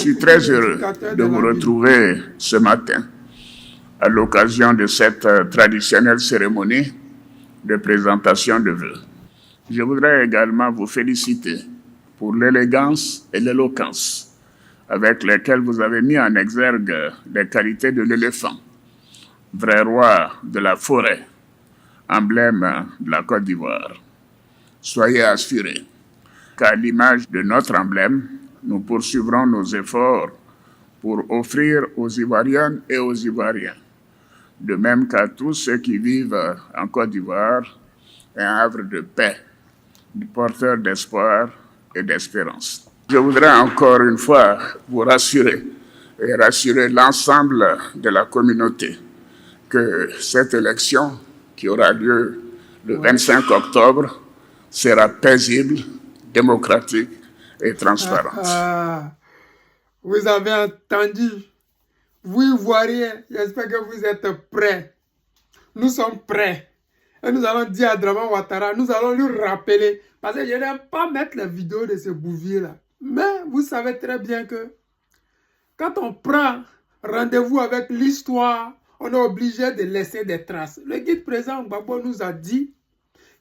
Je suis très heureux de vous retrouver ce matin à l'occasion de cette traditionnelle cérémonie de présentation de vœux. Je voudrais également vous féliciter pour l'élégance et l'éloquence avec lesquelles vous avez mis en exergue les qualités de l'éléphant, vrai roi de la forêt, emblème de la Côte d'Ivoire. Soyez assurés qu'à l'image de notre emblème, nous poursuivrons nos efforts pour offrir aux Ivoiriennes et aux Ivoiriens, de même qu'à tous ceux qui vivent en Côte d'Ivoire, un havre de paix, porteur d'espoir et d'espérance. Je voudrais encore une fois vous rassurer et rassurer l'ensemble de la communauté que cette élection qui aura lieu le 25 octobre sera paisible, démocratique et transparente. Vous avez entendu, vous Ivoiriens, j'espère que vous êtes prêts. Nous sommes prêts. Et nous allons dire à Draman Ouattara, nous allons lui rappeler, parce que je n'aime pas mettre la vidéo de ce bouvier-là. Mais vous savez très bien que quand on prend rendez-vous avec l'histoire, on est obligé de laisser des traces. Le guide président Gbagbo nous a dit,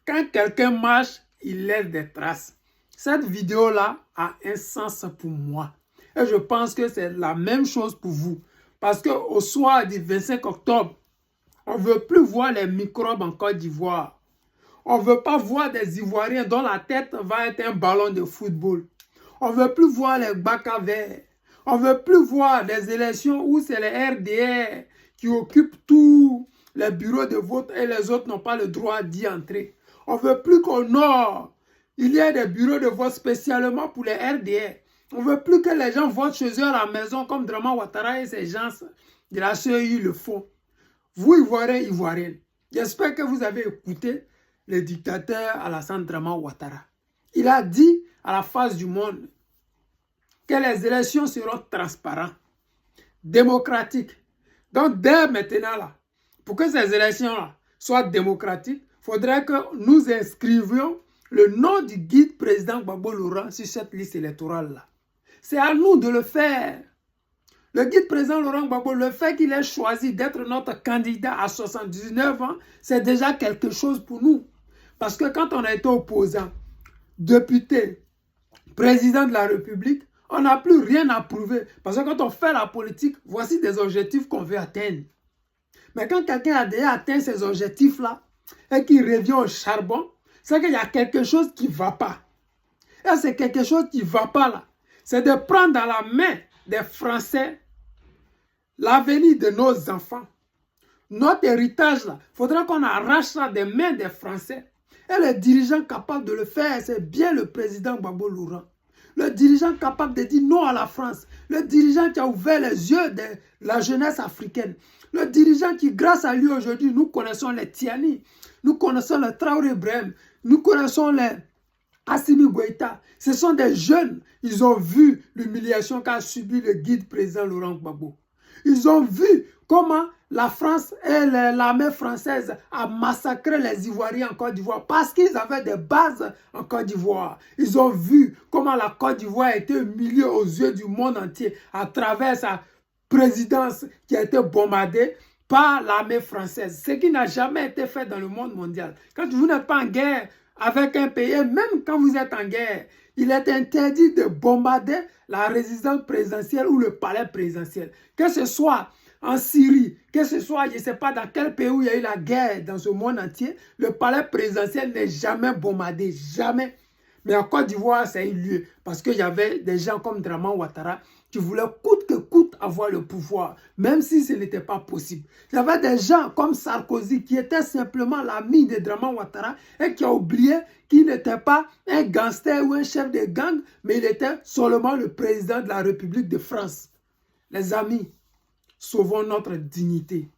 quand quelqu'un marche, il laisse des traces. Cette vidéo-là a un sens pour moi. Et je pense que c'est la même chose pour vous. Parce qu'au soir du 25 octobre, on ne veut plus voir les microbes en Côte d'Ivoire. On ne veut pas voir des Ivoiriens dont la tête va être un ballon de football. On ne veut plus voir les baka verts. On ne veut plus voir des élections où c'est les RDR qui occupent tous les bureaux de vote et les autres n'ont pas le droit d'y entrer. On ne veut plus qu'au nord, il y ait des bureaux de vote spécialement pour les RDR. On ne veut plus que les gens votent chez eux à la maison comme Draman Ouattara et ces gens de la CEI le font. Vous, Ivoiriens, Ivoiriennes, j'espère que vous avez écouté le dictateur Alassane Draman Ouattara. Il a dit à la face du monde que les élections seront transparentes, démocratiques. Donc, dès maintenant, là, pour que ces élections-là soient démocratiques, il faudrait que nous inscrivions le nom du guide président Gbagbo Laurent sur cette liste électorale-là. C'est à nous de le faire. Le guide président Laurent Gbagbo, le fait qu'il ait choisi d'être notre candidat à 79 ans, c'est déjà quelque chose pour nous. Parce que quand on a été opposant, député, président de la République, on n'a plus rien à prouver. Parce que quand on fait la politique, voici des objectifs qu'on veut atteindre. Mais quand quelqu'un a déjà atteint ces objectifs-là et qu'il revient au charbon, c'est qu'il y a quelque chose qui ne va pas. Et c'est quelque chose qui ne va pas là. C'est de prendre dans la main des Français l'avenir de nos enfants. Notre héritage là, il faudra qu'on arrache ça des mains des Français. Et le dirigeant capable de le faire, c'est bien le président Gbagbo Laurent. Le dirigeant capable de dire non à la France. Le dirigeant qui a ouvert les yeux de la jeunesse africaine. Le dirigeant qui, grâce à lui aujourd'hui, nous connaissons les Tiani. Nous connaissons le Traoré Ibrahim. Nous connaissons les Assimi Goïta. Ce sont des jeunes. Ils ont vu l'humiliation qu'a subi le guide président Laurent Gbagbo. Ils ont vu comment la France et l'armée française a massacré les Ivoiriens en Côte d'Ivoire parce qu'ils avaient des bases en Côte d'Ivoire. Ils ont vu comment la Côte d'Ivoire a été humiliée aux yeux du monde entier à travers sa présidence qui a été bombardée par l'armée française. Ce qui n'a jamais été fait dans le monde mondial. Quand vous n'êtes pas en guerre avec un pays, même quand vous êtes en guerre, il est interdit de bombarder la résidence présidentielle ou le palais présidentiel. Que ce soit en Syrie, que ce soit, je ne sais pas dans quel pays où il y a eu la guerre dans ce monde entier, le palais présidentiel n'est jamais bombardé, jamais. Mais en Côte d'Ivoire, ça a eu lieu parce qu'il y avait des gens comme Draman Ouattara qui voulaient coûte que coûte avoir le pouvoir, même si ce n'était pas possible. Il y avait des gens comme Sarkozy qui étaient simplement l'ami de Draman Ouattara et qui a oublié qu'il n'était pas un gangster ou un chef de gang, mais il était seulement le président de la République de France. Les amis, sauvons notre dignité.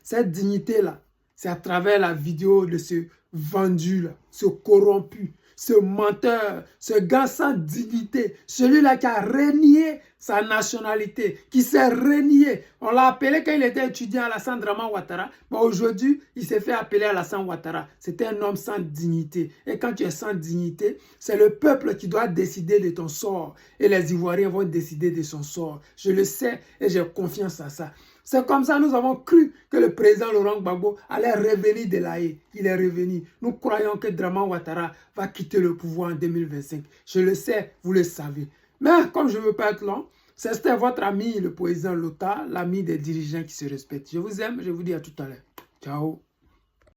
Cette dignité-là, c'est à travers la vidéo de ce vendu-là, ce corrompu, ce menteur, ce gars sans dignité, celui-là qui a renié sa nationalité, qui s'est renié. On l'a appelé quand il était étudiant Alassane Draman Ouattara, mais aujourd'hui, il s'est fait appeler Alassane Ouattara. C'était un homme sans dignité. Et quand tu es sans dignité, c'est le peuple qui doit décider de ton sort. Et les Ivoiriens vont décider de son sort. Je le sais et j'ai confiance à ça. C'est comme ça que nous avons cru que le président Laurent Gbagbo allait revenir de la haie. Il est revenu. Nous croyons que Draman Ouattara va quitter le pouvoir en 2025. Je le sais, vous le savez. Mais comme je ne veux pas être long, c'était votre ami, le président Lota, l'ami des dirigeants qui se respectent. Je vous aime, je vous dis à tout à l'heure. Ciao.